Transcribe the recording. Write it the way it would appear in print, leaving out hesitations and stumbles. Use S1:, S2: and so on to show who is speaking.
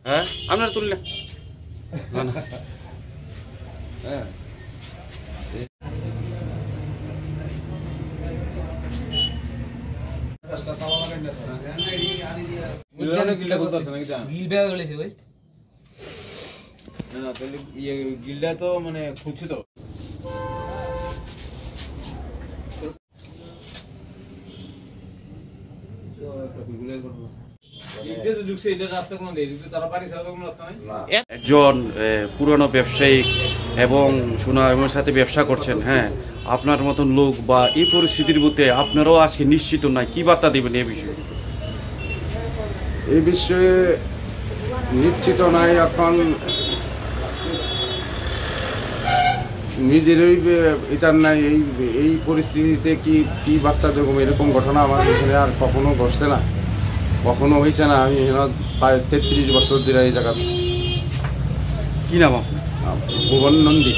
S1: হ্যাঁ আপনার তুললে গিলটা তো মানে খুঁজছি তো একজন পুরনো ব্যবসায়িক এবং সুনামের সাথে ব্যবসা করছেন, হ্যাঁ, আপনার মতন লোক বা এই পরিস্থিতির মধ্যে আপনারাও আজকে নিশ্চিত নাই, কি বার্তা দিবেন এই বিষয়ে?
S2: এই বিষয়ে নিশ্চিত নাই, এখন নিজেরই এটার নাই। এই পরিস্থিতিতে কি বার্তা দেবো? এরকম ঘটনা আমার এখানে আর কখনো ঘটছে না, কখনো হয়েছে না। আমি এখানে প্রায় 33 বছর ধরে এই জায়গা।
S1: কি নাম আপনার?
S2: ভুবন নন্দী।